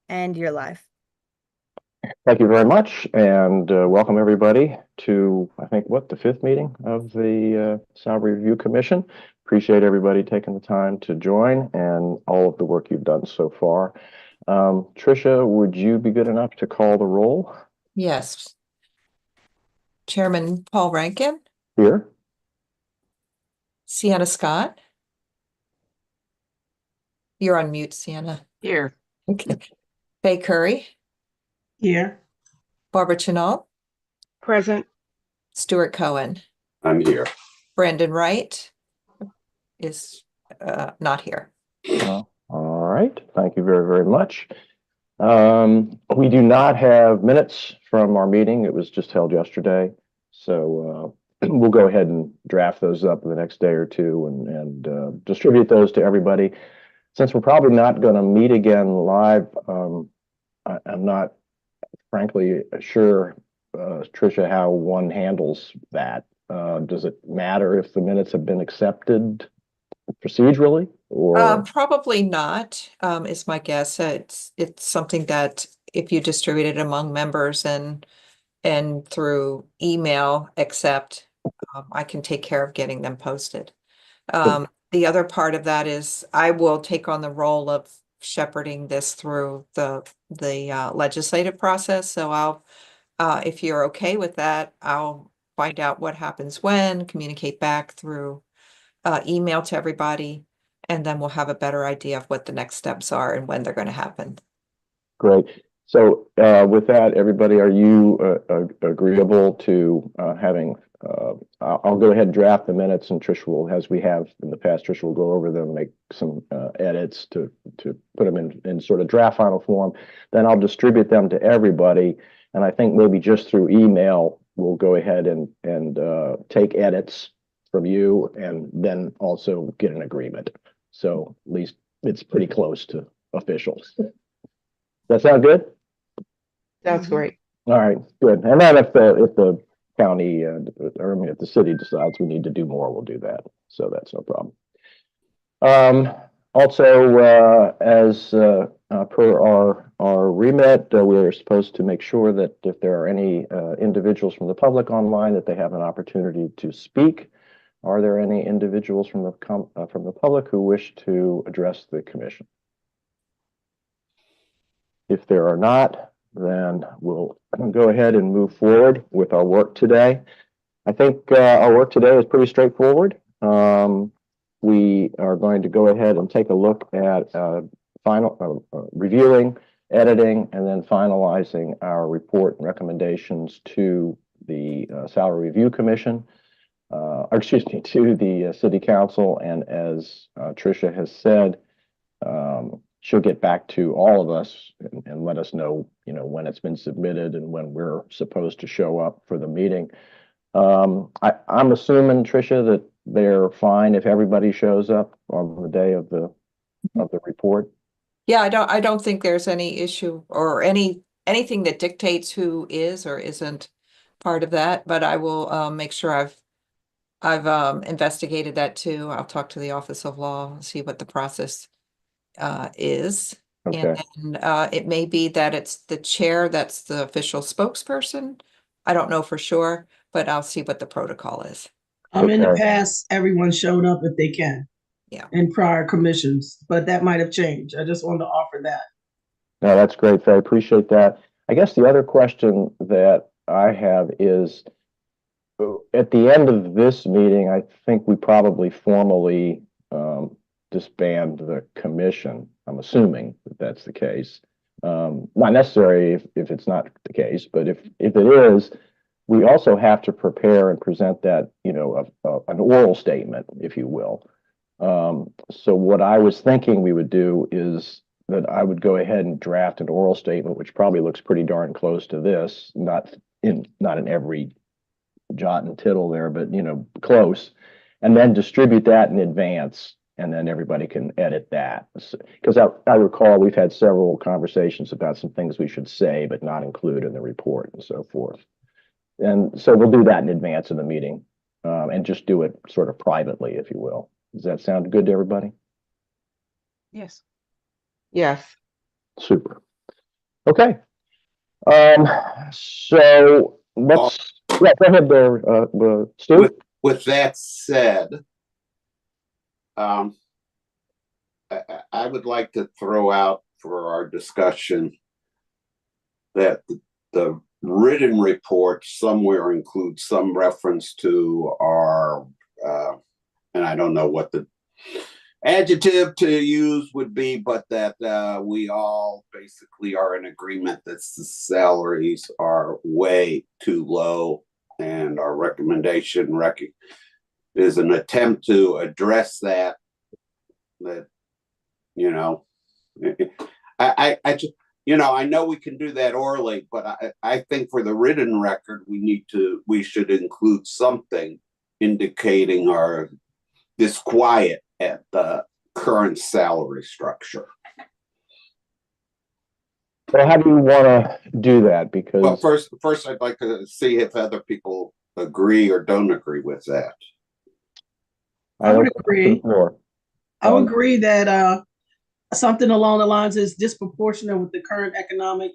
And you're live. Thank you very much, and welcome everybody to, I think, the fifth meeting of the Salary Review Commission. Appreciate everybody taking the time to join and all of the work you've done so far. Tricia, would you be good enough to call the roll Yes. Chairman Paul Rankin, here? Sienna Scott. You're on mute, Sienna. Here. Okay. Faye Curry, Here. Barbara Chennault, Present. Stuart Cohen, I'm here. Brandon Wright is not here. All right, thank you very, very much. We do not have minutes from our meeting. It was just held yesterday. So we'll go ahead and draft those up in the next day or two and distribute those to everybody. Since we're probably not going to meet again live, I'm not frankly sure, Tricia, how one handles that. Does it matter if the minutes have been accepted procedurally, or? Probably not, is my guess. It's something that if you distribute it among members and through email, accept, I can take care of getting them posted. The other part of that is I will take on the role of shepherding this through the legislative process. So I'll, if you're okay with that, I'll find out what happens when, communicate back through email to everybody, and then we'll have a better idea of what the next steps are and when they're going to happen. Great. So with that, everybody, are you agreeable to having, I'll go ahead and draft the minutes, and Tricia will, as we have in the past, Tricia will go over them, make some edits to put them in sort of draft final form. Then I'll distribute them to everybody. And I think maybe just through email, we'll go ahead and take edits from you and then also get an agreement. So at least it's pretty close to official. That sound good? That's great. All right, good. And then if the county, or I mean, if the city decides we need to do more, we'll do that. So that's no problem. Also, as per our remit, we're supposed to make sure that if there are any individuals from the public online, that they have an opportunity to speak. Are there any individuals from the public who wish to address the commission? If there are not, then we'll go ahead and move forward with our work today. I think our work today is pretty straightforward. We are going to go ahead and take a look at reviewing, editing, and then finalizing our report and recommendations to the Salary Review Commission, or excuse me, to the City Council. And as Tricia has said, she'll get back to all of us and let us know, when it's been submitted and when we're supposed to show up for the meeting. I'm assuming, Tricia, that they're fine if everybody shows up on the day of the report. Yeah, I don't think there's any issue or anything that dictates who is or isn't part of that, but I will make sure I've investigated that too. I'll talk to the Office of Law, see what the process is. Okay. And then it may be that it's the chair that's the official spokesperson. I don't know for sure, but I'll see what the protocol is. In the Okay. past, everyone showed up if they can. Yeah. In prior commissions, but that might have changed. I just wanted to offer that. No, that's great, Faye. Appreciate that. I guess the other question that I have is, at the end of this meeting, I think we probably formally disband the commission. I'm assuming that that's the case. Not necessary if it's not the case, but if it is, we also have to prepare and present that, an oral statement, if you will. So what I was thinking we would do is that I would go ahead and draft an oral statement, which probably looks pretty darn close to this, not in every jot and tittle there, but close, and then distribute that in advance, and then everybody can edit that. Because I recall we've had several conversations about some things we should say but not include in the report and so forth. And so we'll do that in advance of the meeting, and just do it sort of privately, if you will. Does that sound good to everybody? Yes. Yes. Super. Okay. So let's, yeah, go ahead there, Stu. With that said, I would like to throw out for our discussion that the written report somewhere includes some reference to our, and I don't know what the adjective to use would be, but that we all basically are in agreement that the salaries are way too low, and our recommendation is an attempt to address that. That, you know, I just, I know we can do that orally, but I think for the written record, we should include something indicating our disquiet at the current salary structure. Well, how do you want to do that? Well, Because first, I'd like to see if other people agree or don't agree with that. I would open up to the agree. floor. I would agree that something along the lines is disproportionate with the current economic,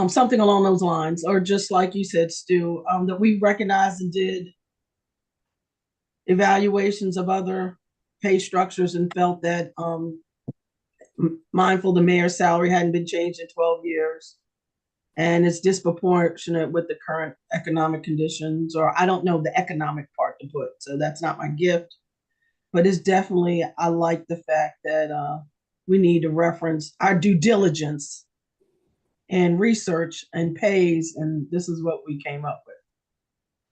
something along those lines, or just like you said, Stu, that we recognized and did evaluations of other pay structures and felt that mindful the mayor's salary hadn't been changed in 12 years. And it's disproportionate with the current economic conditions, or I don't know the economic part to put, so that's not my gift. But it's definitely, I like the fact that we need to reference our due diligence and research and pays, and this is what we came up with.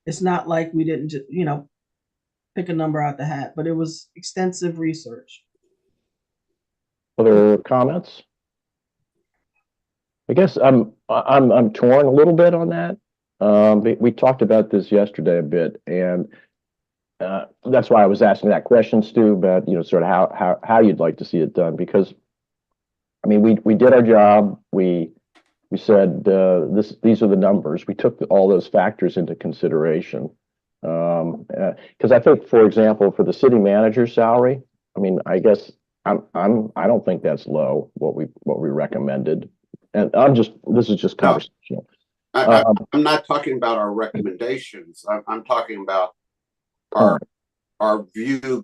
It's not like we didn't, pick a number out the hat, but it was extensive research. Other comments? I guess I'm torn a little bit on that. We talked about this yesterday a bit, and that's why I was asking that question, Stu, about sort of how you'd like to see it done. Because I mean, we did our job. We said these are the numbers. We took all those factors into consideration. Because I think, for example, for the city manager's salary, I mean, I guess I don't think that's low what we recommended. And this is just conversational. I'm not talking about our recommendations. I'm talking about our view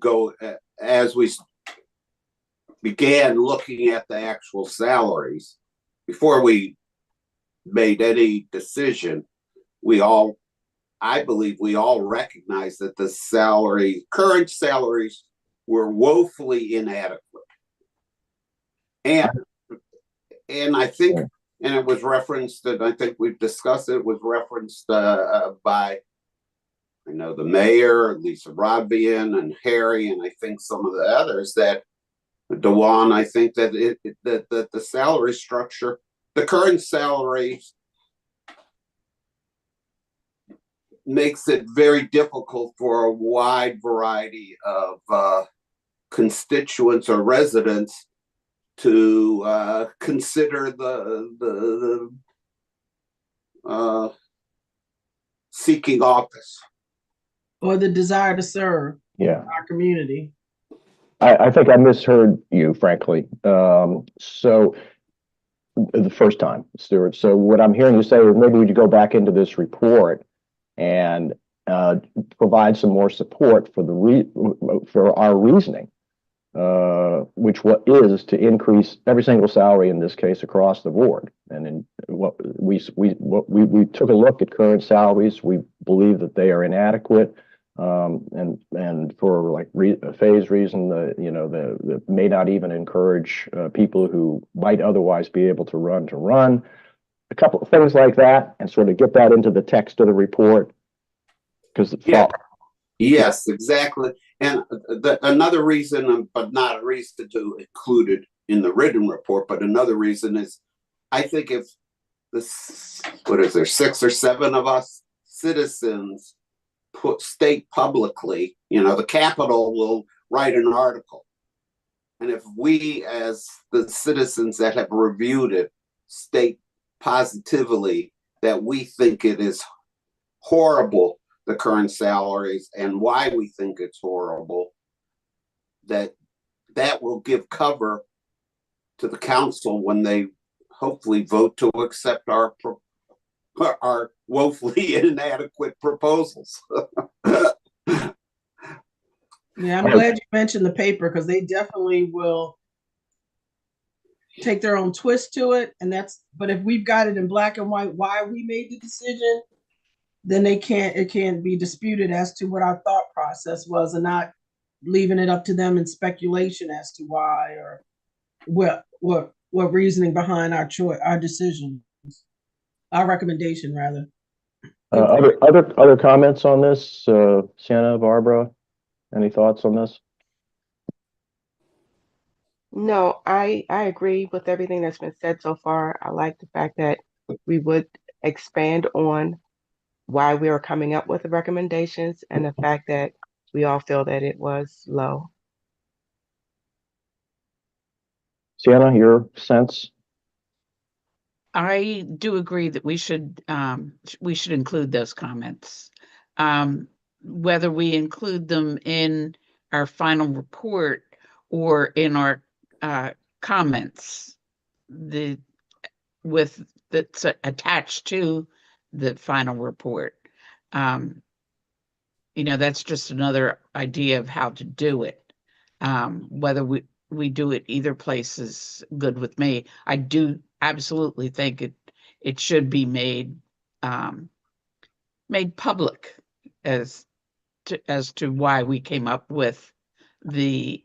as we began looking at the actual salaries before we made any decision. I believe we all recognize that the current salaries were woefully inadequate. And I think, and it was referenced, and I think we've discussed it, was referenced by, I know, the mayor, Lisa Rodbian, and Harry, and I think some of the others, that Dewan, I think that that the salary structure, the current salaries, makes it very difficult for a wide variety of constituents or residents to consider the seeking office Or the desire to serve our community. I think I misheard you, frankly. So the first time, Stuart. So what I'm hearing you say is maybe we could go back into this report and provide some more support for for our reasoning, which is to increase every single salary in this case across the board. And in what we took a look at current salaries. We believe that they are inadequate, and for like a phase reason, that may not even encourage people who might otherwise be able to run. A couple of things like that, and sort of get that into the text of the report. Because yes, exactly. And another reason, but not a reason to include it in the written report, but another reason is, I think if what is there, 6 or 7 of us citizens state publicly, the Capitol will write an article. And if we, as the citizens that have reviewed it, state positively that we think it is horrible, the current salaries, and why we think it's horrible, that will give cover to the council when they hopefully vote to accept our woefully inadequate proposals. Yeah, I'm Okay. glad you mentioned the paper because they definitely will take their own twist to it. But if we've got it in black and white, why we made the decision, then it can't be disputed as to what our thought process was and not leaving it up to them in speculation as to why or what reasoning behind our decision, our recommendation rather. Other comments on this? Sienna, Barbara, any thoughts on this? No, I agree with everything that's been said so far. I like the fact that we would expand on why we are coming up with the recommendations and the fact that we all feel that it was low. Sienna, your sense? I do agree that we should include those comments. Whether we include them in our final report or in our comments, that's attached to the final report. That's just another idea of how to do it. Whether we do it either place is good with me. I do absolutely think it should be made public as to why we came up with the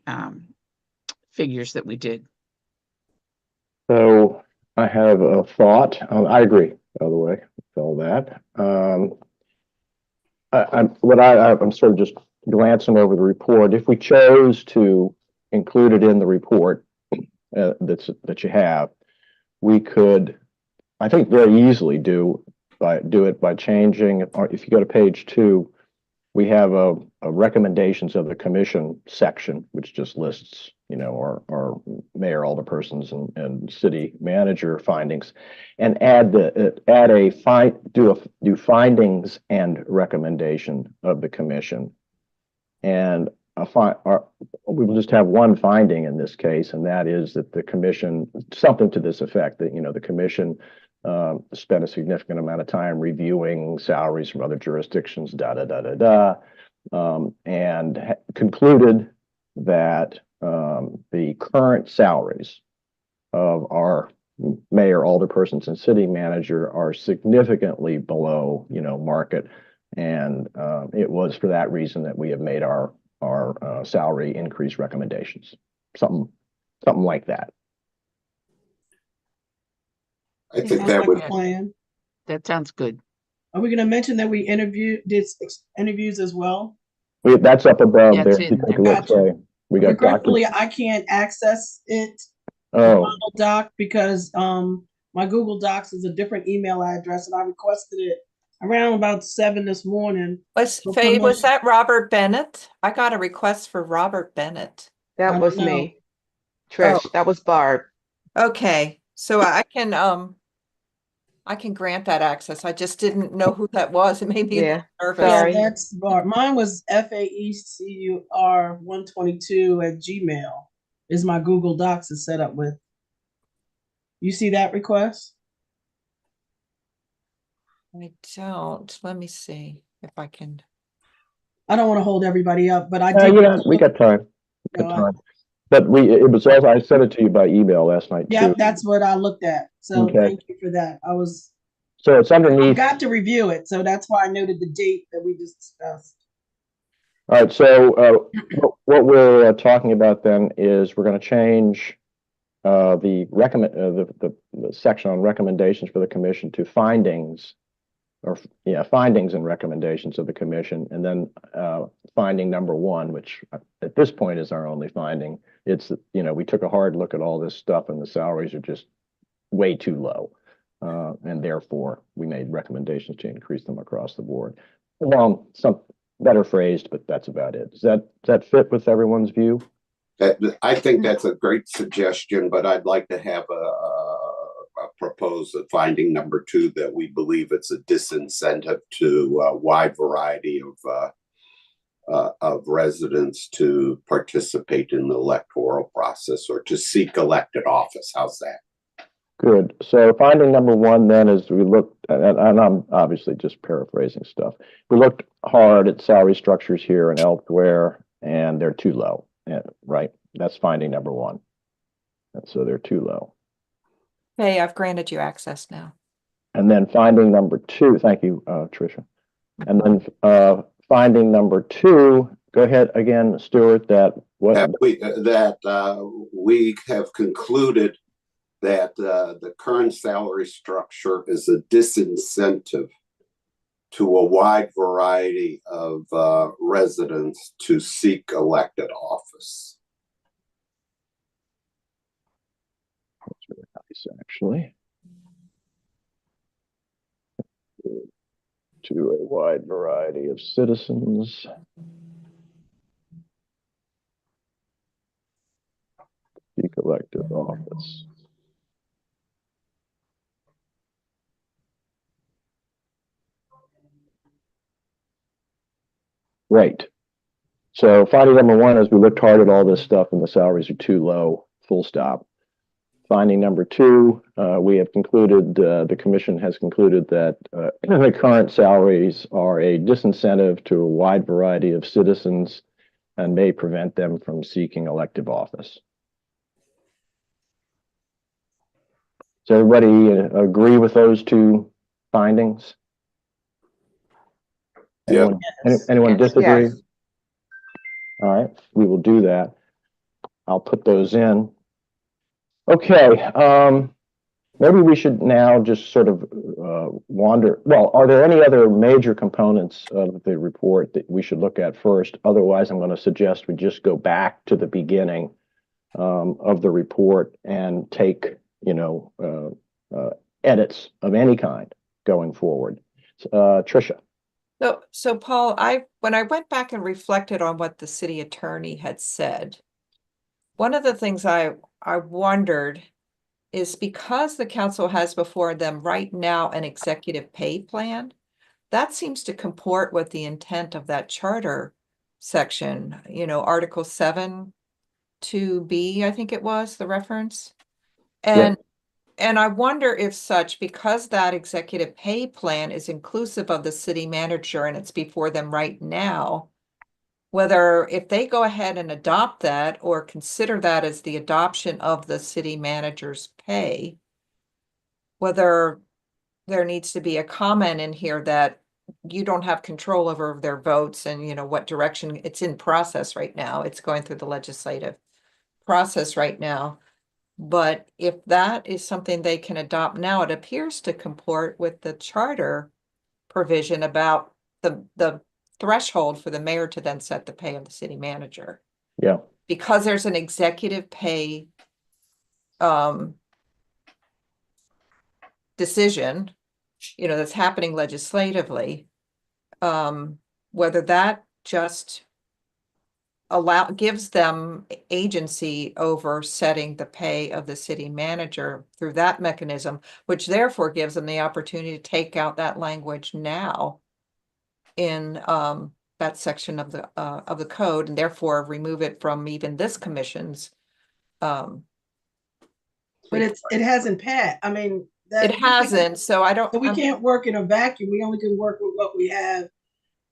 figures that we did. So I have a thought. I agree, by the way, with all that. I'm sort of just glancing over the report. If we chose to include it in the report that you have, we could, I think, very easily do it by changing. If you go to page 2, we have a recommendations of the commission section, which just lists, our mayor, alderpersons, and city manager findings, and do findings and recommendation of the commission. And we will just have one finding in this case, and that is that the commission, something to this effect, that the commission spent a significant amount of time reviewing salaries from other jurisdictions, and concluded that the current salaries of our mayor, alderpersons, and city manager are significantly below, market. And it was for that reason that we have made our salary increase recommendations. Something like that. I think Sounds that like would, a plan. That sounds good. Are we going to mention that we did interviews as well? That's up above Yeah, there. it's If you in take a there. look, sorry. We got Regretfully, documents. I can't access it, Oh, Google Doc, because my Google Docs is a different email address, and I requested it around about 7 this morning. Was for Faye, was promotion. that Robert Bennett? I got a request for Robert Bennett. I That don't was know. me. Trish, that was Barb. Okay, so I can grant that access. I just didn't know who that was. It made me a Yeah, little nervous. sorry. Yeah, that's Bart. Mine was FAECUR122@gmail is my Google Docs is set up with. You see that request? I don't. Let me see if I can. I don't want to hold everybody up, but I did. we got time. But it was also, I sent it to you by email last night Yeah, too. that's what I looked at. So Okay. Thank you for that. So it's I underneath. got to review it, so that's why I noted the date that we just discussed. All right. So what we're talking about then is we're going to change the section on recommendations for the commission to findings, findings and recommendations of the commission, and then finding number 1, which at this point is our only finding. It's we took a hard look at all this stuff, and the salaries are just way too low, and therefore we made recommendations to increase them across the board. Well, some better phrased, but that's about it. Does that fit with everyone's view? I think that's a great suggestion, but I'd like to have propose a finding number 2 that we believe it's a disincentive to a wide variety of residents to participate in the electoral process or to seek elected office. How's that? Good. So finding number one then is we looked, and I'm obviously just paraphrasing stuff. We looked hard at salary structures here and elsewhere, and they're too low. Yeah, right? That's finding number one. And so they're too low. Hey, I've granted you access now. And then finding number two, thank you, Tricia. And then finding number two, go ahead again, Stuart, that what? We have concluded that the current salary structure is a disincentive to a wide variety of residents to seek elected office. That's really nice, actually. To a wide variety of citizens. Seek elected office. Right. So finding number one is we looked hard at all this stuff and the salaries are too low, full stop. Finding number two, we have concluded, the commission has concluded that the current salaries are a disincentive to a wide variety of citizens and may prevent them from seeking elective office. Does everybody agree with those two findings? Yeah. Anyone Yes. disagree? Yes. All right, we will do that. I'll put those in. Okay, maybe we should now just sort of wander. Well, are there any other major components of the report that we should look at first? Otherwise, I'm going to suggest we just go back to the beginning of the report and take, edits of any kind going forward. Tricia. So Paul, when I went back and reflected on what the city attorney had said, one of the things I wondered is because the council has before them right now an executive pay plan, that seems to comport with the intent of that charter section, Article 7, 2B, I think it was the reference. And I wonder if such, because that executive pay plan is inclusive of the city manager and it's before them right now, whether if they go ahead and adopt that or consider that as the adoption of the city manager's pay, whether there needs to be a comment in here that you don't have control over their votes and what direction it's in process right now. It's going through the legislative process right now. But if that is something they can adopt now, it appears to comport with the charter provision about the threshold for the mayor to then set the pay of the city manager. Yeah. Because there's an executive pay decision, that's happening legislatively, whether that just gives them agency over setting the pay of the city manager through that mechanism, which therefore gives them the opportunity to take out that language now in that section of the code, and therefore remove it from even this commission's. But it hasn't passed. I mean, It hasn't, so I don't. So we can't work in a vacuum. We only can work with what we have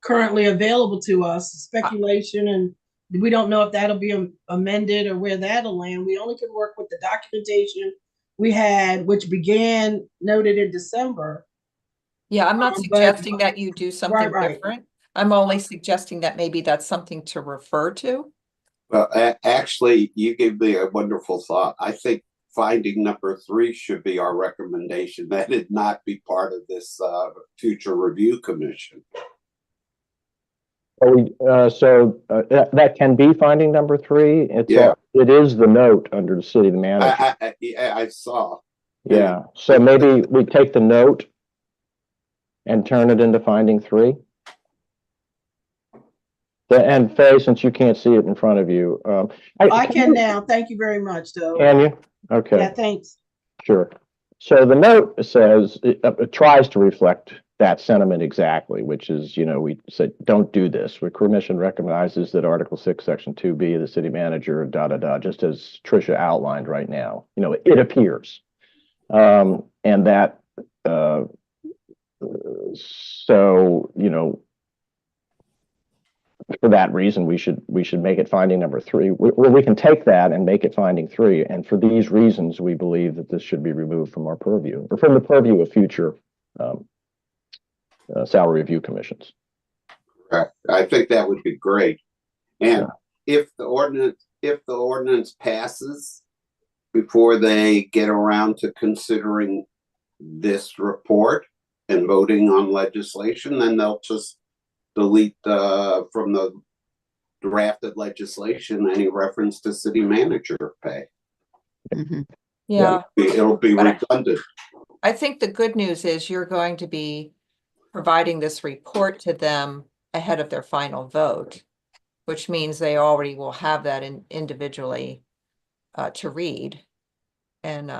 currently available to us. Speculation, and we don't know if that'll be amended or where that'll land. We only can work with the documentation we had, which began noted in December. Yeah, I'm not suggesting that you do something Right. different. I'm only suggesting that maybe that's something to refer to. Well, actually, you gave me a wonderful thought. I think finding number 3 should be our recommendation, that it not be part of this future review commission. That can be finding number 3. It is the note under the city manager. I saw. Yeah, so maybe we take the note and turn it into finding 3. And Faye, since you can't see it in front of you, I can now. Thank you very much, though. Can you? Okay. Yeah, thanks. Sure. So the note says, it tries to reflect that sentiment exactly, which is, we said, don't do this. Where commission recognizes that Article 6, Section 2B of the city manager, just as Tricia outlined right now, it appears. And that, so, you know, for that reason, we should make it finding number 3. We can take that and make it finding 3. And for these reasons, we believe that this should be removed from our purview, or from the purview of future salary review commissions. Correct. I think that would be great. And Yeah. if the ordinance passes before they get around to considering this report and voting on legislation, then they'll just delete from the drafted legislation any reference to city manager pay. Mhm. Yeah, It'll be But I- redundant. I think the good news is you're going to be providing this report to them ahead of their final vote, which means they already will have that individually to read and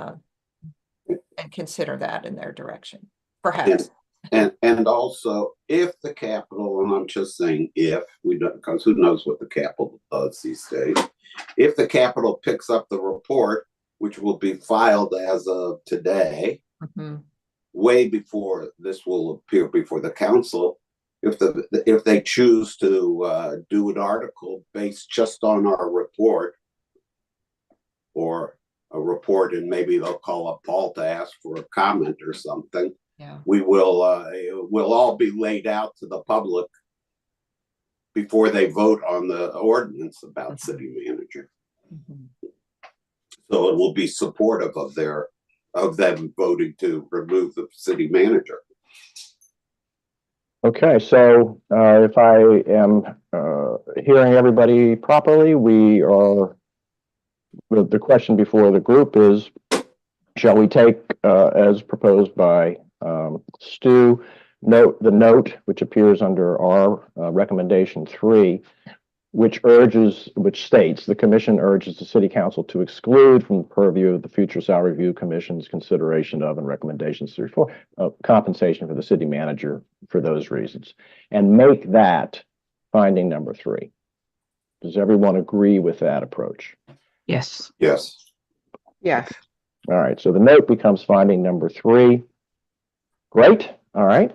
consider that in their direction, perhaps. And also, if the Capitol, and I'm just saying if, we don't, because who knows what the Capitol does these days. If the Capitol picks up the report, which will be filed as of today, Mhm. way before this will appear before the council, if they choose to do an article based just on our report, or a report, and maybe they'll call up Paul to ask for a comment or something, Yeah. we will all be laid out to the public before they vote on the ordinance about city manager. Mhm. So it will be supportive of them voting to remove the city manager. Okay, so if I am hearing everybody properly, the question before the group is, shall we take, as proposed by Stu, the note which appears under our recommendation 3, which states the commission urges the city council to exclude from the purview of the future salary review commission's consideration of and recommendations for compensation for the city manager for those reasons, and make that finding number 3. Does everyone agree with that approach? Yes. Yes. Yes. All right, so the note becomes finding number 3. Great. All right.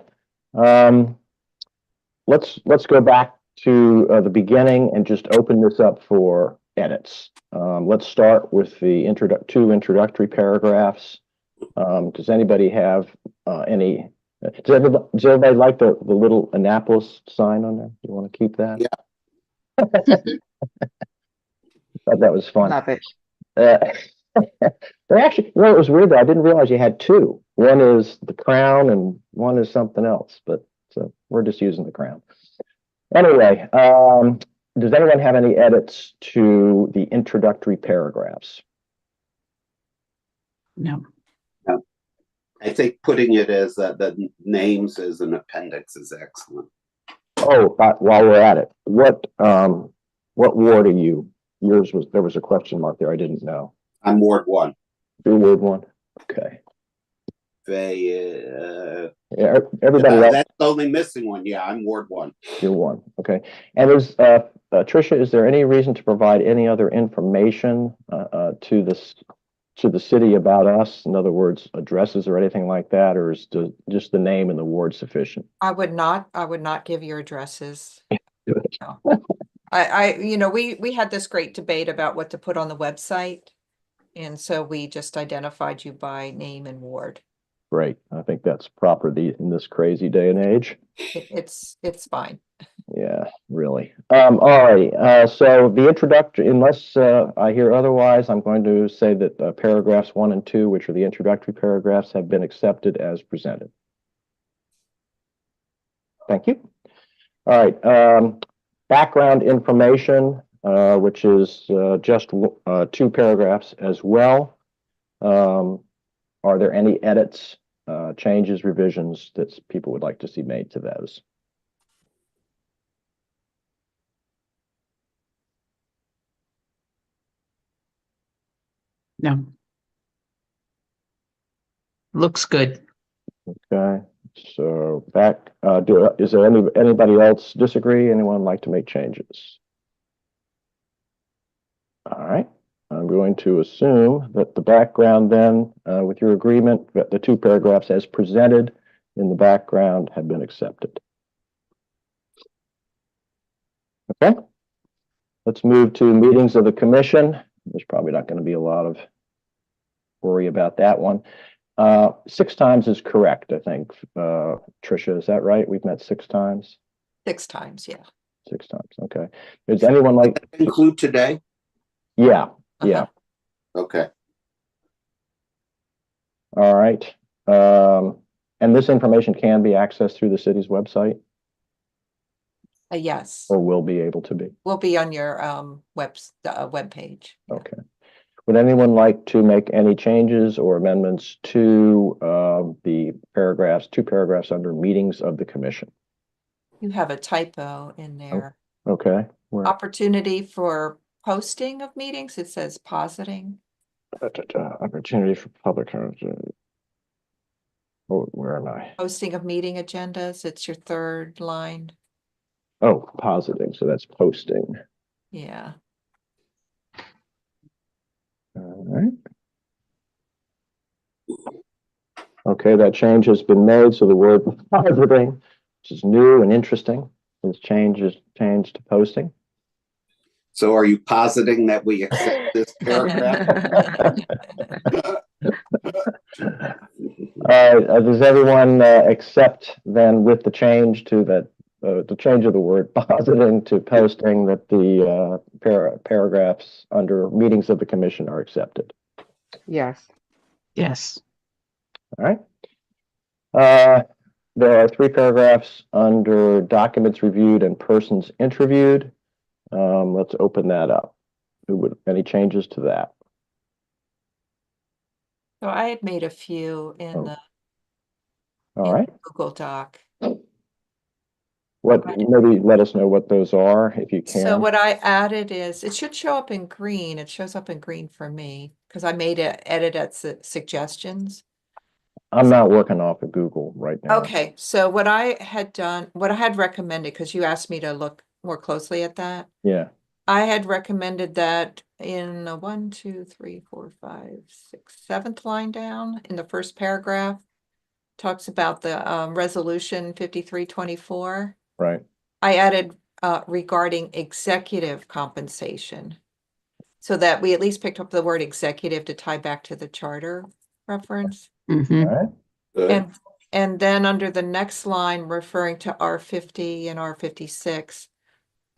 Let's go back to the beginning and just open this up for edits. Let's start with the two introductory paragraphs. Does anybody have any? Does everybody like the little Annapolis sign on there? You want to keep that? Yeah. Thought that was fun. Love it. They actually, it was weird though. I didn't realize you had 2. One is the crown and one is something else, but so we're just using the crown. Anyway, does anyone have any edits to the introductory paragraphs? No. I think putting it as the names as an appendix is excellent. Oh, while we're at it, what ward are you? There was a question mark there. I didn't know. I'm Ward 1. Your Ward 1. Okay. Yeah, Everybody else. that's the only missing one. Yeah, I'm Ward 1. You're 1. Okay. And is Tricia, is there any reason to provide any other information to the city about us? In other words, addresses or anything like that, or is just the name and the ward sufficient? I would not give your addresses. Good. No. We had this great debate about what to put on the website. And so we just identified you by name and ward. Great. I think that's proper in this crazy day and age. It's fine. Yeah, really. All right. So the introductory, unless I hear otherwise, I'm going to say that paragraphs 1 and 2, which are the introductory paragraphs, have been accepted as presented. Thank you. All right. Background information, which is just 2 paragraphs as well. Are there any edits, changes, revisions that people would like to see made to those? No. Looks good. Okay, so back, is there anybody else disagree? Anyone like to make changes? All right, I'm going to assume that the background then, with your agreement, that the two paragraphs as presented in the background have been accepted. Okay. Let's move to meetings of the commission. There's probably not going to be a lot of worry about that one. 6 times is correct, I think. Tricia, is that right? We've met 6 times? 6 times, yeah. 6 times, okay. Does anyone like? Include today? Yeah, yeah. Okay. All right. And this information can be accessed through the city's website, Yes, or will be able to be. will be on your web page. Okay. Would anyone like to make any changes or amendments to the paragraphs, 2 paragraphs under meetings of the commission? You have a typo in there. Okay. Where? Opportunity for posting of meetings, it says positing. Opportunity for public. Oh, where am I? Posting of meeting agendas, it's your 3rd line. Oh, positing. So that's posting. Yeah. All right. Okay, that change has been made. So the word positing, which is new and interesting, is changed to posting. So are you positing that we accept this paragraph? Does everyone accept then with the change to that, the change of the word positing to posting, that the paragraphs under meetings of the commission are accepted? Yes. Yes. All right. There are 3 paragraphs under documents reviewed and persons interviewed. Let's open that up. Any changes to that? So I had made a few in Oh. the All right. Google Doc. Maybe let us know what those are if you can. So what I added is, it should show up in green. It shows up in green for me because I made it edit at suggestions. I'm not working off of Google right now. Okay, so what I had done, what I had recommended, because you asked me to look more closely at that. Yeah. I had recommended that in the 1, 2, 3, 4, 5, 6, 7th line down in the first paragraph. Talks about the resolution 5324. Right. I added regarding executive compensation. So that we at least picked up the word executive to tie back to the charter reference. Mhm. All right. Good. And then under the next line, referring to R50 and R56,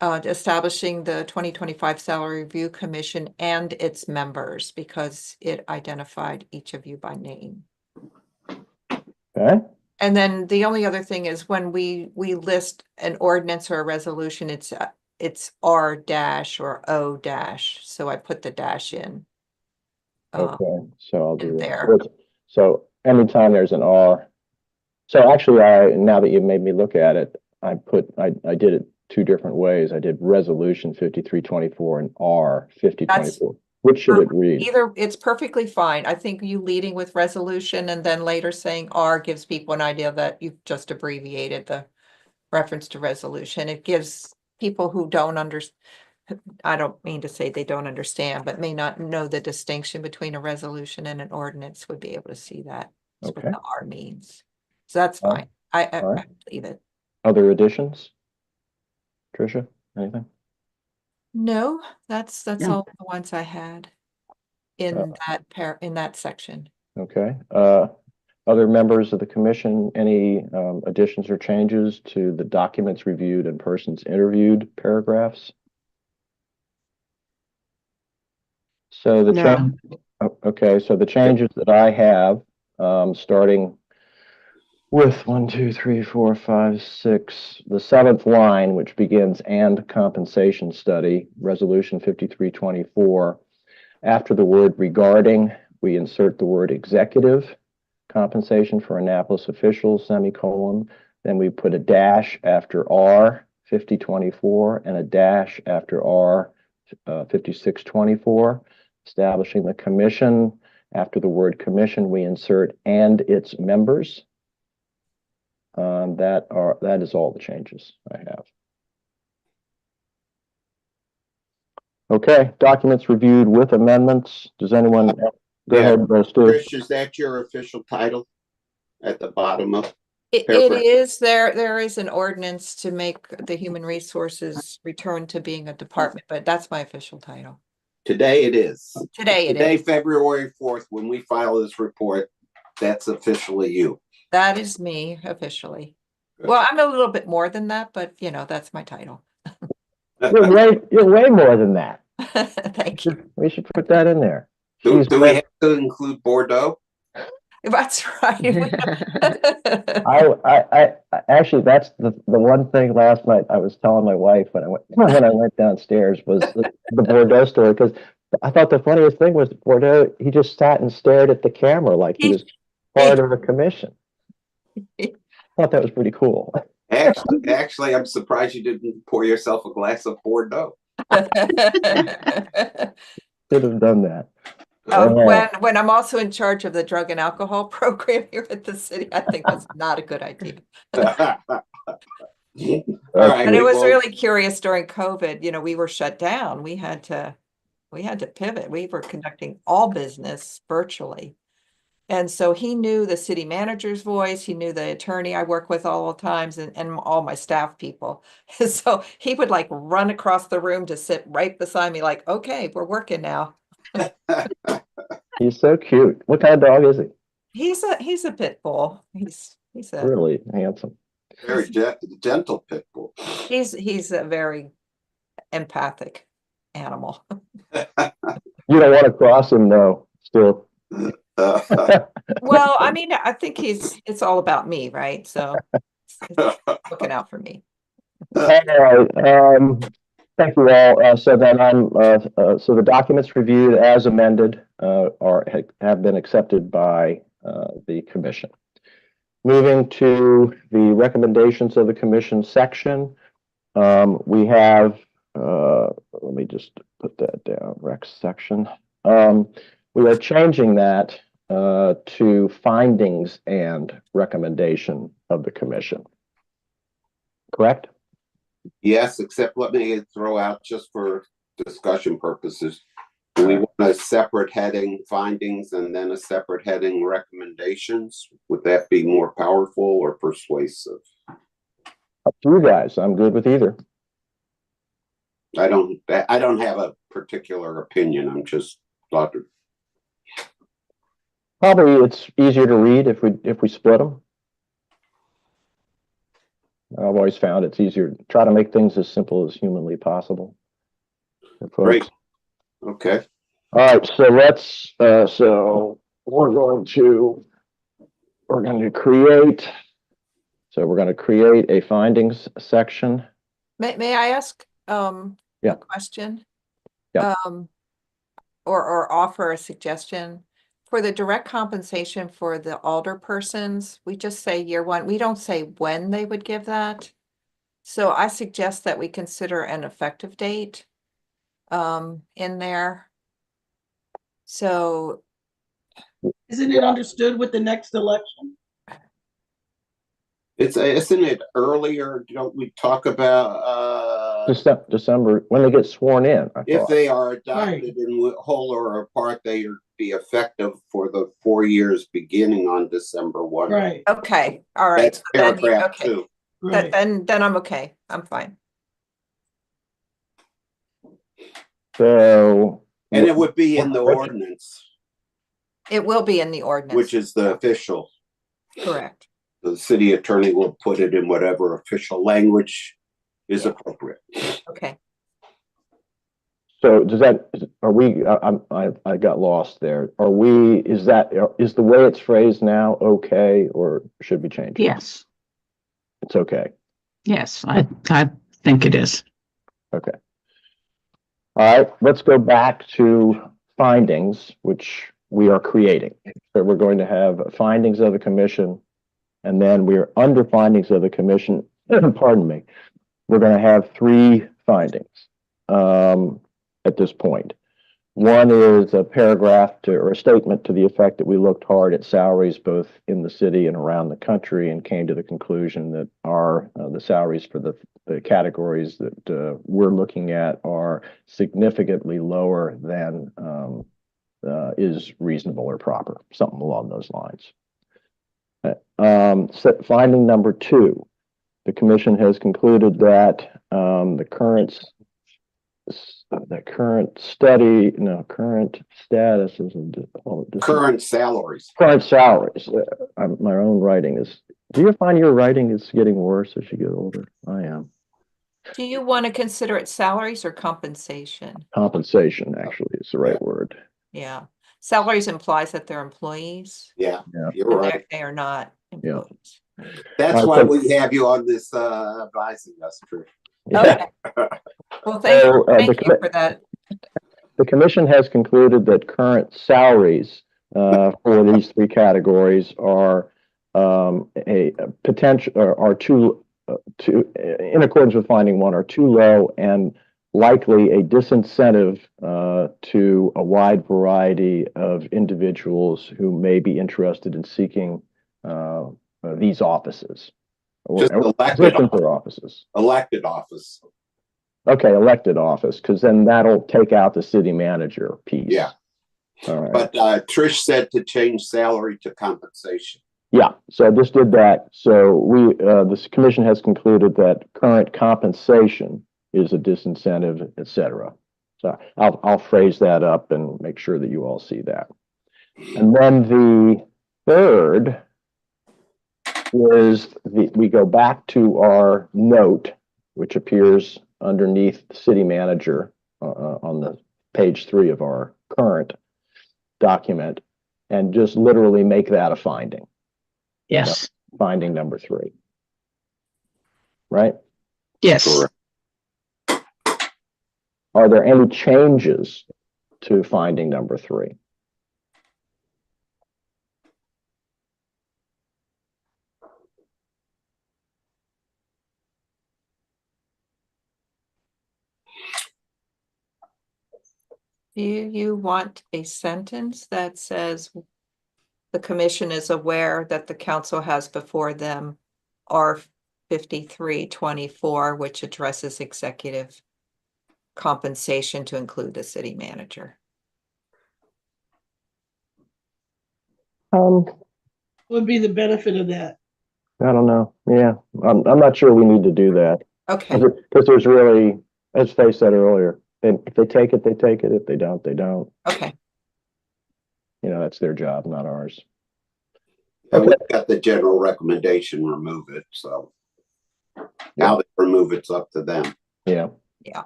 establishing the 2025 Salary Review Commission and its members, because it identified each of you by name. Okay. And then the only other thing is when we list an ordinance or a resolution, it's R dash or O dash. So I put the dash in. Okay. So I'll do in that. there. So anytime there's an R. So actually, now that you made me look at it, I did it 2 different ways. I did resolution 5324 and R 5024. Which should it read? Either, it's perfectly fine. I think you leading with resolution and then later saying R gives people an idea that you've just abbreviated the reference to resolution. It gives people who don't understand, I don't mean to say they don't understand, but may not know the distinction between a resolution and an ordinance would be able to see that. That's what Okay. the R means. So that's All right. fine. I All right. leave it. Other additions? Tricia, anything? No, that's No. all the ones I had in that section. Okay. Other members of the commission, any additions or changes to the documents reviewed and persons interviewed paragraphs? So the No. change, okay, so the changes that I have, starting with 1, 2, 3, 4, 5, 6, the 7th line, which begins and compensation study, resolution 5324. After the word regarding, we insert the word executive compensation for Annapolis officials, semicolon. Then we put a dash after R 5024 and a dash after R 5624. Establishing the commission. After the word commission, we insert and its members. That is all the changes I have. Okay, documents reviewed with amendments. Does anyone, go Yeah. ahead, Stu. Trish, is that your official title at the bottom of? It Paragraph. is, there is an ordinance to make the human resources return to being a department, but that's my official title. Today it is. Today it Today, is. February 4th, when we file this report, that's officially you. That is me officially. Good. Well, I'm a little bit more than that, but you know, that's my title. You're way more than that. Thank you. We should put that in there. Do She's we have to include Bordeaux? That's right. I actually, that's the one thing last night I was telling my wife when I went downstairs was the Bordeaux story, because I thought the funniest thing was Bordeaux, he just sat and stared at the camera like he was part of the commission. I thought that was pretty cool. Actually, I'm surprised you didn't pour yourself a glass of Bordeaux. Could have done that. When I'm also in charge of the drug and alcohol program here at the city, I think that's not a good idea. All right. And it was well, really curious during COVID, you know, we were shut down. We had to pivot. We were conducting all business virtually. And so he knew the city manager's voice. He knew the attorney I work with all the times and all my staff people. So he would like run across the room to sit right beside me like, okay, we're working now. He's so cute. What kind of dog is he? He's a pit bull. He's a Really handsome. Very gentle pit bull. he's a very empathic animal. You don't want to cross him though, still. Well, I mean, I think it's all about me, right? So it's looking out for me. All right. Thank you all. So then so the documents reviewed as amended have been accepted by the commission. Moving to the recommendations of the commission section, we have, let me just put that down, rec section. We are changing that to findings and recommendation of the commission. Correct? Yes, except let me throw out just for discussion purposes. Do we want a separate heading findings and then a separate heading recommendations? Would that be more powerful or persuasive? Up to you guys. I'm good with either. I don't have a particular opinion. I'm just thought. Probably it's easier to read if we split them. I've always found it's easier to try to make things as simple as humanly possible. Great. Okay. All right, so let's so we're going to create a findings section. May I ask Yeah. a question? Yeah. Or offer a suggestion? For the direct compensation for the alder persons, we just say year one. We don't say when they would give that. So I suggest that we consider an effective date in there. So Isn't it understood with the next election? Isn't it earlier? Don't we talk about December when they get sworn in? I if thought. they are adopted in whole or part, they are be effective for the 4 years beginning on December 1. Right, okay, all right. That's So then, paragraph okay, 2. right. then I'm okay. I'm fine. So And it would be in the ordinance, It will be in the ordinance. which is the official. Correct. The city attorney will put it in whatever official language is Yeah. appropriate. Okay. So does that, are we, I got lost there. Is the way it's phrased now okay, or should we change it? Yes, It's okay. yes, I think it is. Okay. All right, let's go back to findings, which we are creating. So we're going to have findings of the commission, and then we're under findings of the commission, pardon me, we're going to have 3 findings at this point. One is a paragraph to, or a statement to the effect that we looked hard at salaries both in the city and around the country and came to the conclusion that the salaries for the categories that we're looking at are significantly lower than is reasonable or proper, something along those lines. Finding number 2, the commission has concluded that the current status is Current salaries. current salaries. My own writing is. Do you find your writing is getting worse as you get older? I am. Do you want to consider it salaries or compensation? Compensation actually is the right word. Yeah, salaries implies that they're employees. Yeah, Yeah. you're And right. they are not Yeah. employees. That's why we have you on this advising us, Trish. Okay. Well, So, thank you for that. The commission has concluded that current salaries for these 3 categories are a potential are too in accordance with finding 1 are too low and likely a disincentive to a wide variety of individuals who may be interested in seeking these offices or Just elected positions or offices. Elected office. Okay, elected office, because then that'll take out the city manager piece. Yeah. All right. But Trish said to change salary to compensation. Yeah, so I just did that. So this commission has concluded that current compensation is a disincentive, et cetera. So I'll phrase that up and make sure that you all see that. And then the third is we go back to our note, which appears underneath the city manager on the page 3 of our current document, and just literally make that a finding. Yes. Finding number 3. Right? Yes. Correct. Are there any changes to finding number 3? Do you want a sentence that says the commission is aware that the council has before them R 5324, which addresses executive compensation to include the city manager? Would be the benefit of that? I don't know. Yeah, I'm not sure we need to do that Okay, because there's really, as Faye said earlier, if they take it, they take it. If they don't, they don't. okay. You know, that's their job, not ours. And we've got the general recommendation, remove it. So how they remove it's up to them. Yeah. Yeah.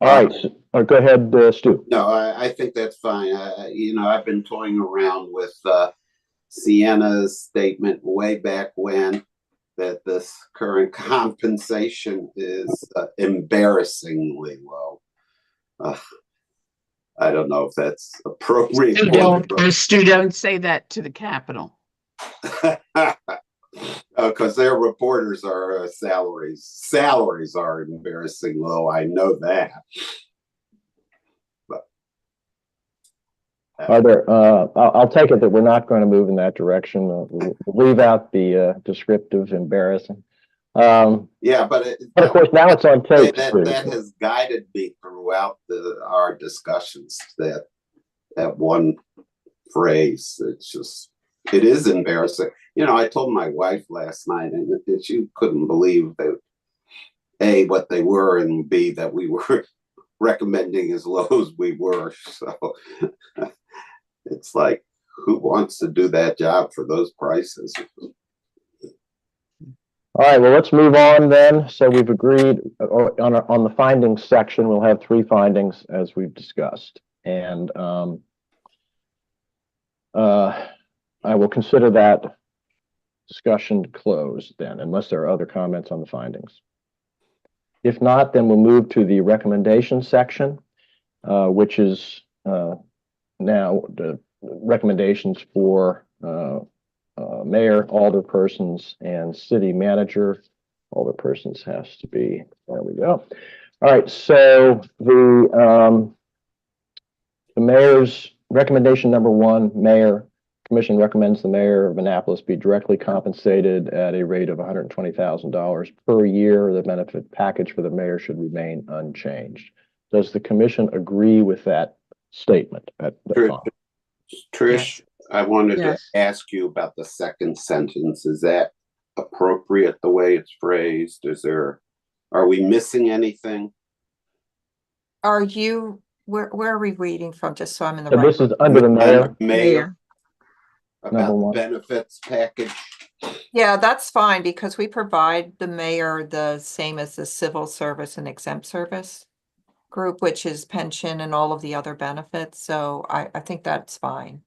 All right. Go ahead, Stu. No, I think that's fine. I've been toying around with Sienna's statement way back when that this current compensation is embarrassingly low. I don't know if that's appropriate. Stu, don't say that to the Capitol. Because their reporters are salaries. Salaries are embarrassing low. I know that. But Are there? I'll take it that we're not going to move in that direction. We'll leave out the descriptive embarrassing. yeah, but of course, now it's on tape. That has guided me throughout our discussions. That one phrase. It is embarrassing. I told my wife last night, and she couldn't believe that A, what they were, and B, that we were recommending as low as we were. So it's like, who wants to do that job for those prices? All right, well, let's move on then. So we've agreed on the findings section, we'll have 3 findings as we've discussed. And I will consider that discussion closed then, unless there are other comments on the findings. If not, then we'll move to the recommendation section, which is now the recommendations for mayor, alderpersons, and city manager. Alderpersons has to be, there we go. All right, so the the mayor's recommendation number one, mayor, commission recommends the mayor of Annapolis be directly compensated at a rate of $120,000 per year. The benefit package for the mayor should remain unchanged. Does the commission agree with that statement at the top? Trish, I wanted to Yes. ask you about the second sentence. Is that appropriate the way it's phrased? Are we missing anything? Are you, where are we reading from, just so I'm in the So right? this is under the mayor. Mayor, Number about the one. benefits package. Yeah, that's fine, because we provide the mayor the same as the civil service and exempt service group, which is pension and all of the other benefits, so I think that's fine.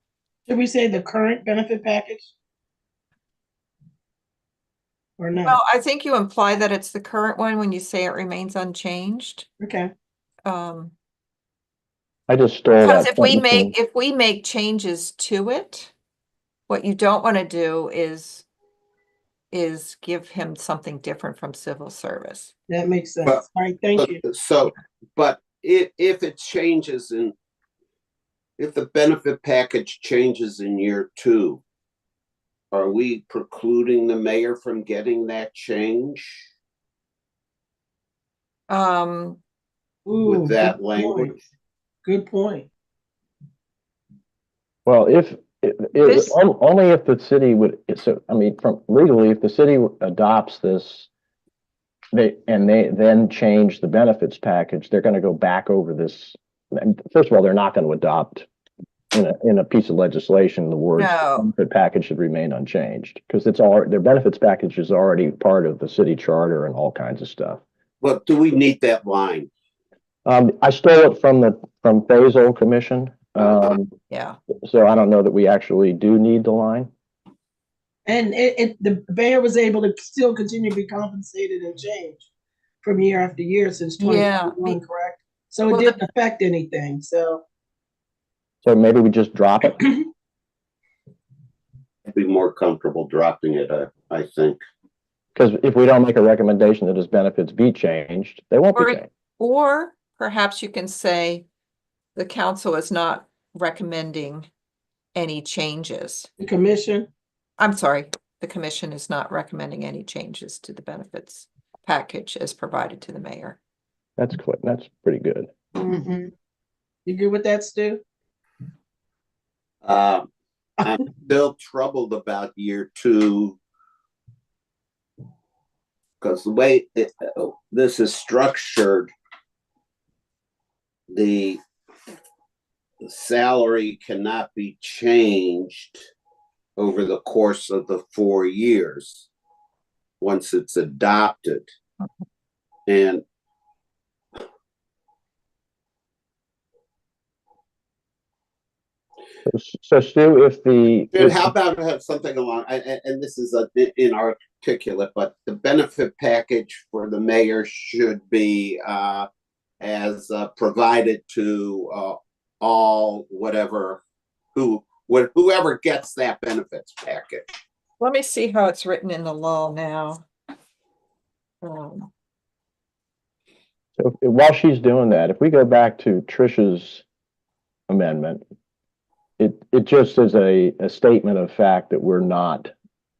Should we say the current benefit package? Or no? Well, I think you imply that it's the current one when you say it remains unchanged. Okay, Um, I just stole because that. if we make changes to it, what you don't want to do is give him something different from civil service. that makes sense. But- All right, thank you. But if it changes if the benefit package changes in year 2, are we precluding the mayor from getting that change Um, Ooh, with that good point. language? Good point. Well, This- only if the city would, so, I mean, from legally, if the city adopts this, they then change the benefits package, they're gonna go back over this. And first of all, they're not gonna adopt in a piece of legislation, the words No. benefit package should remain unchanged, because it's all, their benefits package is already part of the city charter and all kinds of stuff. But do we need that line? I stole it from Faisal Commission, yeah, so I don't know that we actually do need the line. And the mayor was able to still continue to be compensated and change from year after year since Yeah, 2021, correct? So it well, didn't affect anything, so. So maybe we just drop it. I'd be more comfortable dropping it, I think. Because if we don't make a recommendation that his benefits be changed, they won't be Or- changed. or perhaps you can say the council is not recommending any changes. The commission, I'm sorry, the commission is not recommending any changes to the benefits package as provided to the mayor. That's quick. That's pretty good. you good with that, Stu? I'm still troubled about year 2. Because the way this is structured, the salary cannot be changed over the course of the 4 years once it's adopted. And So Stu, and how about have something along, and this is inarticulate, but the benefit package for the mayor should be as provided to all whoever gets that benefits package. Let me see how it's written in the law now. So while she's doing that, if we go back to Trish's amendment, it just is a statement of fact that we're not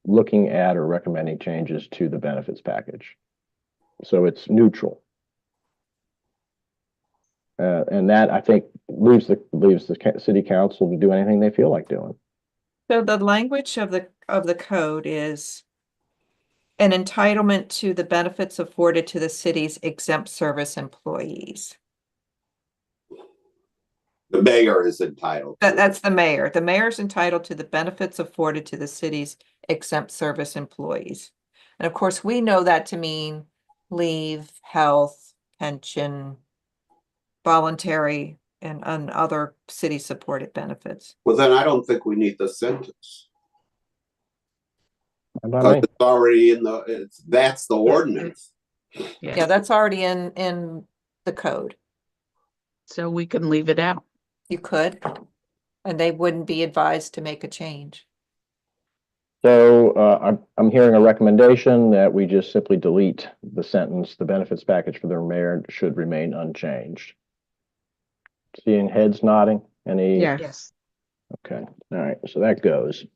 looking at or recommending changes to the benefits package. So it's neutral. And that, I think, leaves the city council to do anything they feel like doing. So the language of the code is an entitlement to the benefits afforded to the city's exempt service employees. The mayor is entitled. That's the mayor. The mayor's entitled to the benefits afforded to the city's exempt service employees. And of course, we know that to mean leave, health, pension, voluntary, and other city-supported benefits. Well, then I don't think we need the sentence. How about Because me? it's already that's the ordinance. Yeah, that's already in the code. So we can leave it out. You could, and they wouldn't be advised to make a change. So I'm hearing a recommendation that we just simply delete the sentence, the benefits package for the mayor should remain unchanged. Seeing heads nodding. Any? Yes. Yes. Okay, all right, so that goes.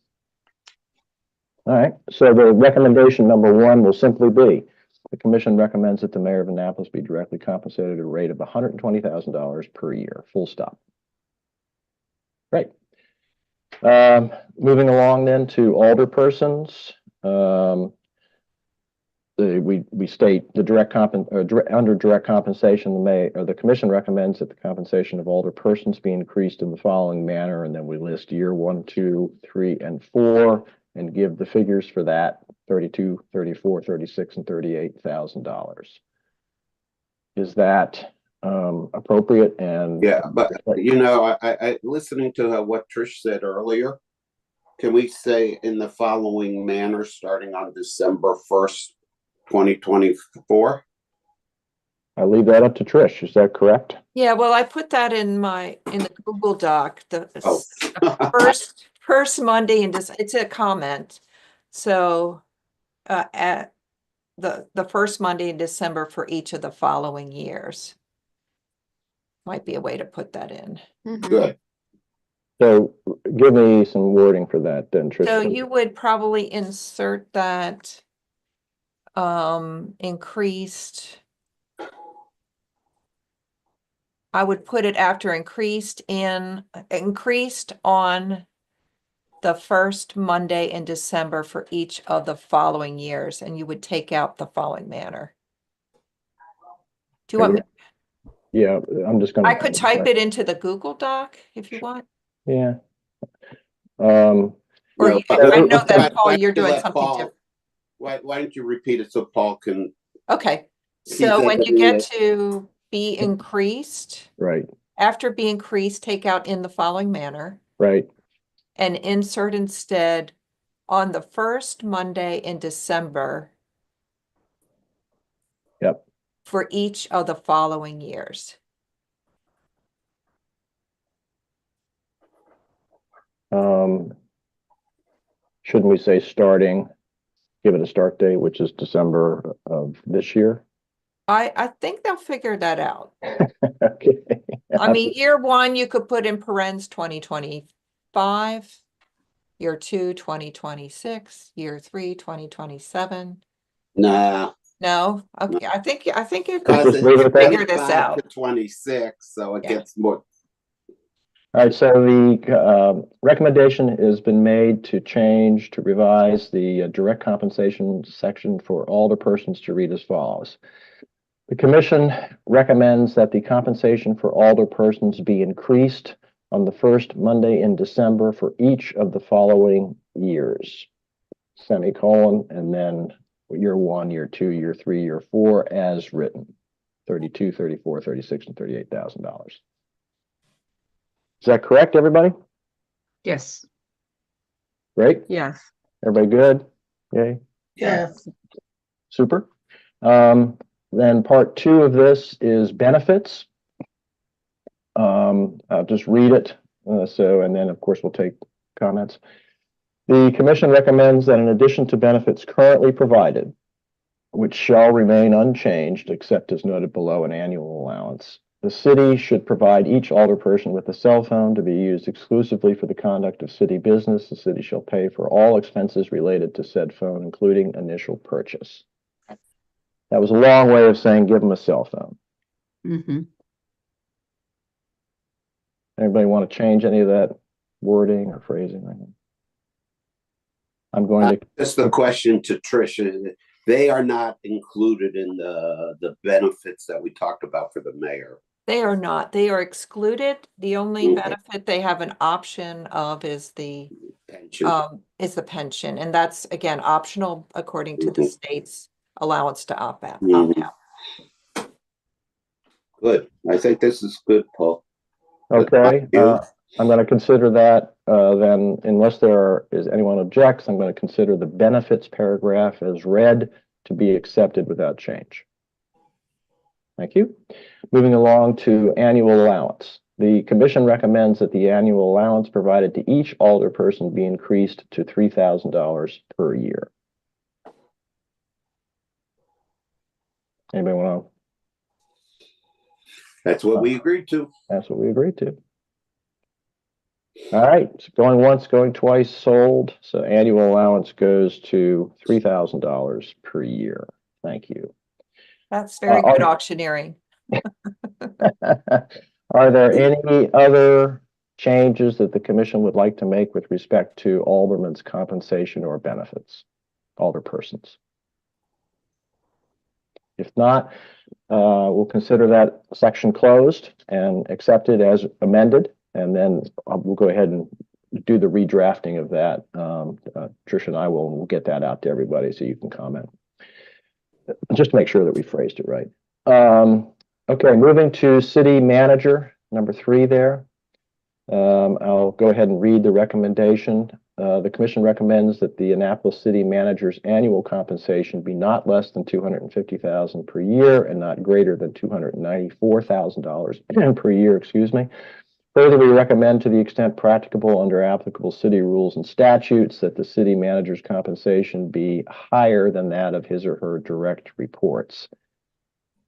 All right, so the recommendation number one will simply be, the commission recommends that the mayor of Annapolis be directly compensated at a rate of $120,000 per year, full stop. Great. Moving along then to alderpersons. We state the under direct compensation, the commission recommends that the compensation of alderpersons be increased in the following manner, and then we list year 1, 2, 3, and 4, and give the figures for that: $32,000, $34,000, $36,000, and $38,000. Is that appropriate? And Yeah, but you know, I listening to what Trish said earlier, can we say in the following manner, starting on December 1st, 2024? I leave that up to Trish. Is that correct? Yeah, well, I put that in the Google Doc, Oh. first Monday in December. It's a comment. So at the first Monday in December for each of the following years. Might be a way to put that in. Good. So give me some wording for that then, Trish. So you would probably insert that increased. I would put it after increased on the first Monday in December for each of the following years, and you would take out the following manner. Do you want me? Yeah, I'm just gonna. I could type it into the Google Doc if you want. Yeah. Or No, you can, I know why that Paul, don't you're you doing let something Paul- different. Why don't you repeat it so Paul can? Okay, He's so when you editing get it. to be increased, Right, after be increased, take out in the following manner right. and insert instead on the first Monday in December Yep. for each of the following years. Shouldn't we say starting, give it a start date, which is December of this year? I think they'll figure that out. Okay. I mean, year one, you could put in parens 2025, year two, 2026, year three, 2027. Nah, No, okay, I think you because Just leave it it's at that? Figure this 25 out. to 26, so it Yeah. gets more. All right, so the recommendation has been made to revise the direct compensation section for alderpersons to read as follows. The commission recommends that the compensation for alderpersons be increased on the first Monday in December for each of the following years. Semicolon, and then year 1, year 2, year 3, year 4, as written. $32,000, $34,000, $36,000, and $38,000. Is that correct, everybody? Yes. Great. Yes. Everybody good? Yay. Yes. Super. Then part 2 of this is benefits. I'll just read it. And then of course we'll take comments. The commission recommends that in addition to benefits currently provided, which shall remain unchanged except as noted below, an annual allowance, the city should provide each alderperson with a cell phone to be used exclusively for the conduct of city business. The city shall pay for all expenses related to said phone, including initial purchase. That was a long way of saying give them a cell phone. Mm-hmm. Anybody want to change any of that wording or phrasing? I'm going to. Just a question to Tricia. They are not included in the benefits that we talked about for the mayor. They are not. They are excluded. The only Okay. benefit they have an option of is the Pension. pension, and that's again optional according to the Mhm. state's allowance to opt out. Mhm. Good. I think this is good, Paul. Okay, Thank you. I'm going to consider that then, unless there is anyone objects, I'm going to consider the benefits paragraph as read to be accepted without change. Thank you. Moving along to annual allowance. The commission recommends that the annual allowance provided to each alderperson be increased to $3,000 per year. Anybody want to? That's what we agreed to. That's what we agreed to. All right, so going once, going twice, sold. So annual allowance goes to $3,000 per year. Thank you. That's very are- good auctioneering. Are there any other changes that the commission would like to make with respect to aldermen's compensation or benefits? Alderpersons? If not, we'll consider that section closed and accepted as amended, and then we'll go ahead and do the redrafting of that. Tricia and I will get that out to everybody so you can comment. Just to make sure that we phrased it right. Okay, moving to city manager, number 3 there. I'll go ahead and read the recommendation. The commission recommends that the Annapolis city manager's annual compensation be not less than $250,000 per year and not greater than $294,000 per year, excuse me. Further, we recommend, to the extent practicable under applicable city rules and statutes, that the city manager's compensation be higher than that of his or her direct reports.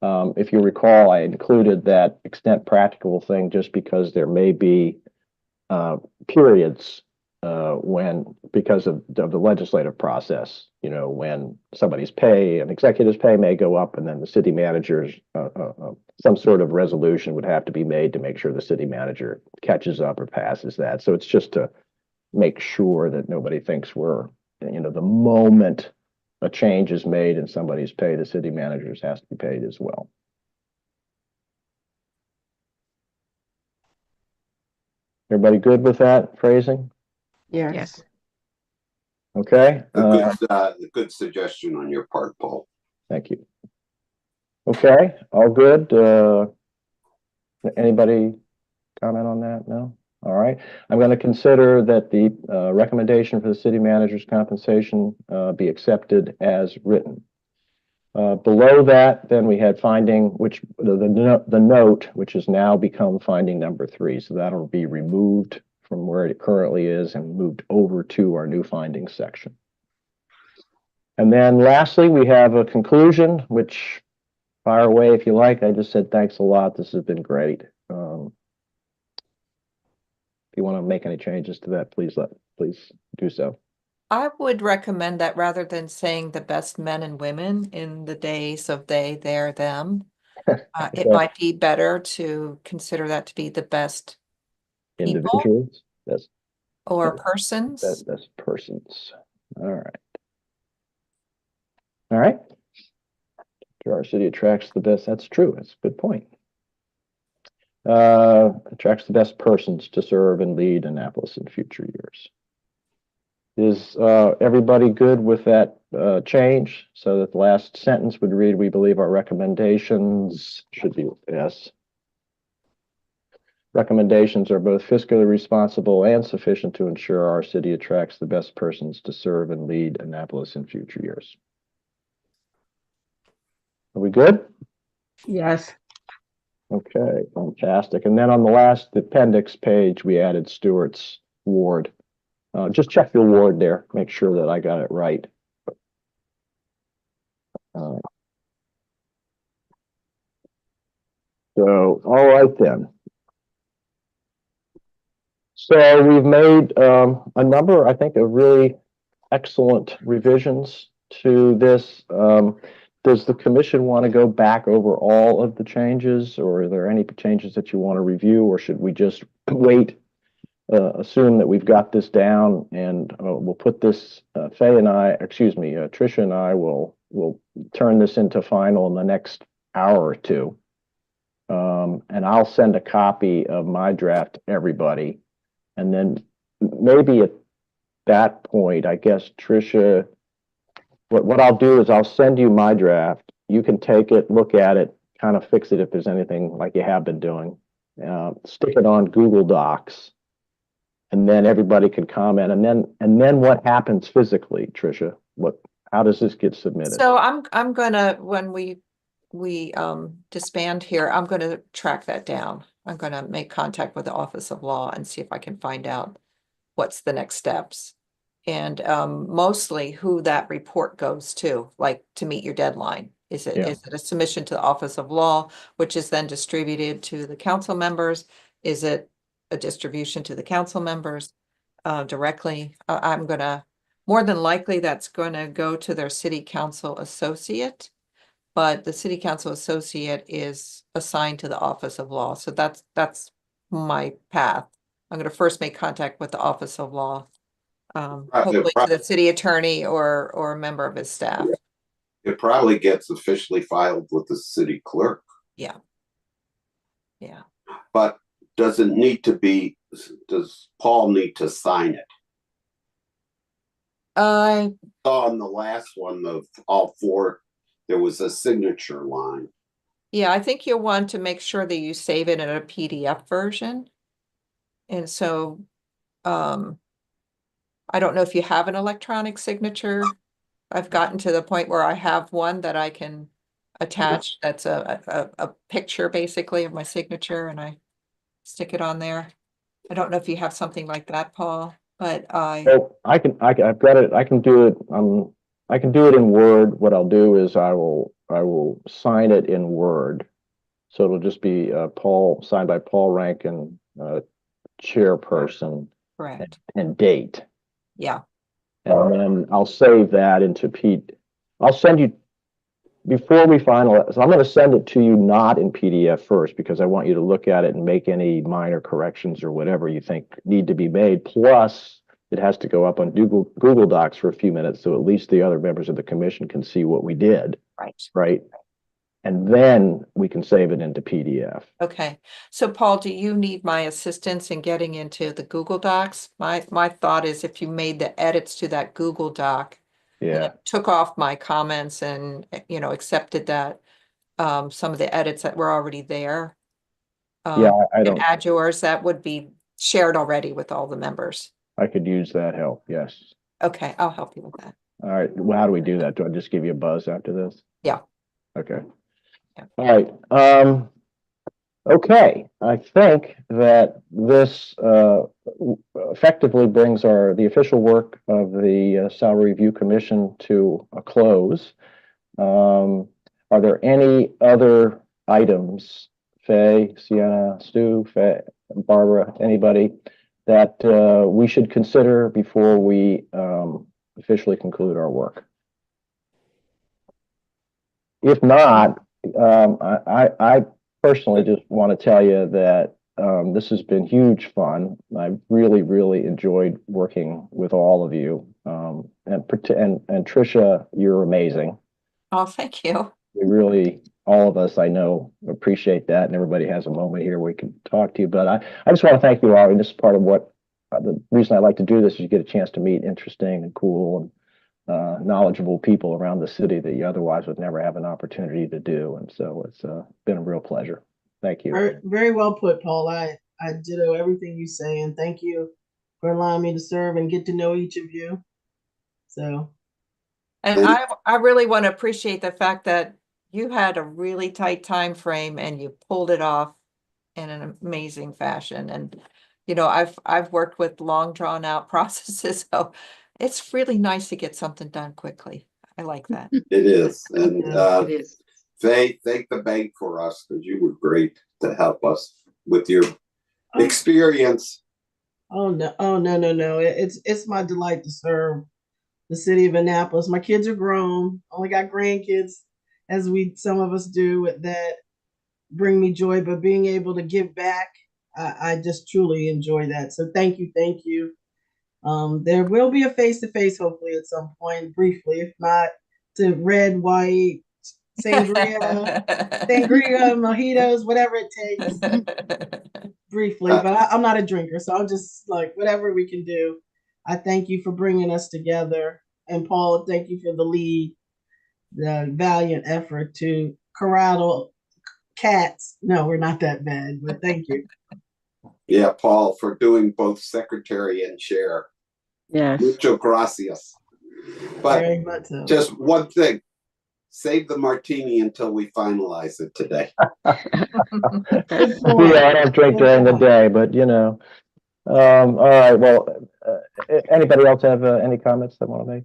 If you recall, I included that extent practicable thing just because there may be periods when, because of the legislative process, you know, when somebody's pay, an executive's pay may go up, and then the city manager's, some sort of resolution would have to be made to make sure the city manager catches up or passes that. So it's just to make sure that nobody thinks we're, you know, the moment a change is made in somebody's pay, the city managers has to be paid as well. Everybody good with that phrasing? Yes. Yes. Okay. A good suggestion on your part, Paul. Thank you. Okay, all good. Anybody comment on that? No? All right. I'm going to consider that the recommendation for the city manager's compensation be accepted as written. Below that, then we had finding, which the note, which has now become finding number 3. So that'll be removed from where it currently is and moved over to our new findings section. And then lastly, we have a conclusion, which fire away if you like. I just said thanks a lot. This has been great. If you want to make any changes to that, please do so. I would recommend that rather than saying the best men and women in the days of they, their, them, it Okay. might be better to consider that to be the best people Individuals, or Best- persons. best persons. All right. All right. Our city attracts the best. That's true. That's a good point. Attracts the best persons to serve and lead Annapolis in future years. Is everybody good with that change? So that the last sentence would read, we believe our recommendations should be yes. Recommendations are both fiscally responsible and sufficient to ensure our city attracts the best persons to serve and lead Annapolis in future years. Are we good? Yes. Okay, fantastic. And then on the last appendix page, we added Stewart's ward. Just check your ward there, make sure that I got it right. So, all right then. So we've made a number, I think, of really excellent revisions to this. Does the commission want to go back over all of the changes, or are there any changes that you want to review, or should we just wait, assume that we've got this down, and we'll put this, Tricia and I will turn this into final in the next hour or two. And I'll send a copy of my draft to everybody. And then maybe at that point, I guess, Tricia, what I'll do is I'll send you my draft. You can take it, look at it, kind of fix it if there's anything like you have been doing. Stick it on Google Docs, and then everybody can comment. And then what happens physically, Tricia? How does this get submitted? So I'm gonna, when we disband here, I'm gonna track that down. I'm gonna make contact with the Office of Law and see if I can find out what's the next steps. And mostly who that report goes to, like to meet your deadline. Is it a submission to the Office of Law, which is then distributed to the council members? Is it a distribution to the council members directly. I'm gonna, more than likely, that's gonna go to their city council associate. But the city council associate is assigned to the Office of Law, so that's my path. I'm gonna first make contact with the Office of Law. Hopefully to the city attorney or a member of his staff. It probably gets officially filed with the city clerk, Yeah. but does Paul need to sign it? I On the last one of all four, there was a signature line. Yeah, I think you'll want to make sure that you save it in a PDF version. And so, I don't know if you have an electronic signature. I've gotten to the point where I have one that I can attach. That's a picture basically of my signature, and I stick it on there. I don't know if you have something like that, Paul, but Well, I've got it, I can do it, I can do it in Word. What I'll do is I will sign it in Word. So it'll just be Paul, signed by Paul Rankin, chairperson correct. and date. Yeah, And then I'll save that into I'll send you, before we finalize, so I'm going to send it to you not in PDF first, because I want you to look at it and make any minor corrections or whatever you think need to be made. Plus, it has to go up on Google Docs for a few minutes, so at least the other members of the commission can see what we did, right? And then we can save it into PDF. okay. So Paul, do you need my assistance in getting into the Google Docs? My thought is if you made the edits to that Google Doc, and Yeah, it took off my comments and, accepted that, some of the edits that were already there. yeah, I And don't, add yours, that would be shared already with all the members. I could use that help, yes. Okay, I'll help you with that. All right, well, how do we do that? Do I just give you a buzz after this? Yeah. Okay. Yeah. All right, okay, I think that this effectively brings the official work of the Salary Review Commission to a close. Are there any other items, Faye, Sienna, Stu, Faye, Barbara, anybody that we should consider before we officially conclude our work? If not, I personally just want to tell you that this has been huge fun. I've really, really enjoyed working with all of you. And Tricia, you're amazing. Oh, thank you. We really, all of us, I know, appreciate that. And everybody has a moment here where we can talk to you. But I just want to thank you all. And this is part of what the reason I like to do this is you get a chance to meet interesting and cool and knowledgeable people around the city that you otherwise would never have an opportunity to do. And so it's been a real pleasure. Thank you. Very, very well put, Paul. I ditto everything you say, and thank you for allowing me to serve and get to know each of you. So, And I really want to appreciate the fact that you had a really tight time frame and you pulled it off in an amazing fashion. And I've worked with long drawn out processes, so it's really nice to get something done quickly. I like that. It is. And It is. Faye, thank the bank for us, because you were great to help us with your experience. oh no, no. It's my delight to serve the city of Annapolis. My kids are grown. Only got grandkids, as some of us do, that bring me joy. But being able to give back, I just truly enjoy that. So thank you. There will be a face-to-face, hopefully, at some point, briefly, if not to red, white, sangria, mojitos, whatever it takes, briefly. But I'm not a drinker, so I'm just like, whatever we can do. I thank you for bringing us together. And Paul, thank you for the valiant effort to corral cats. No, we're not that bad, but thank you. Yeah, Paul, for doing both secretary and chair. Yes. Mucho gracias. But Very much so. just one thing, save the martini until we finalize it today. Good point. Yeah, I don't drink during the day, but all right. Well, anybody else have any comments they want to make?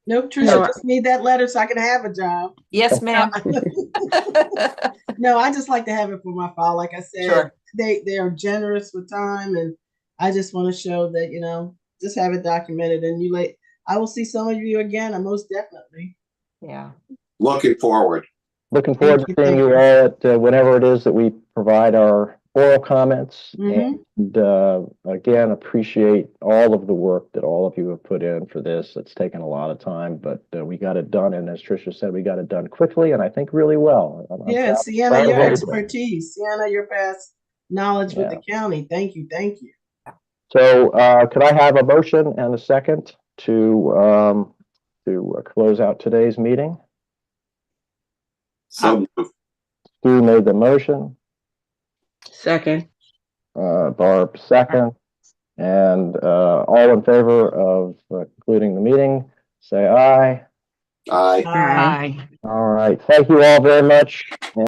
Nope, Tricia, No. I just need that letter so I can have a job. Yes, ma'am. No, I just like to have it for my file. Like I said, Sure. they are generous with time, and I just want to show that, just have it documented. And I will see some of you again. I most definitely. Yeah. Looking forward. Looking forward to you, seeing thank you you. all at whenever it is that we provide our oral comments. Mhm. And again, appreciate all of the work that all of you have put in for this. It's taken a lot of time, but we got it done. And as Tricia said, we got it done quickly and I think really well. I'm Yeah, proud- Sienna, proud of your everybody. expertise. Sienna, your past knowledge with the county. Thank you. Thank you. So could I have a motion and a second to close out today's meeting? So Stu made the motion, Second. Barb second, and all in favor of concluding the meeting, say aye. aye. Aye. Aye. All right, thank you all very much.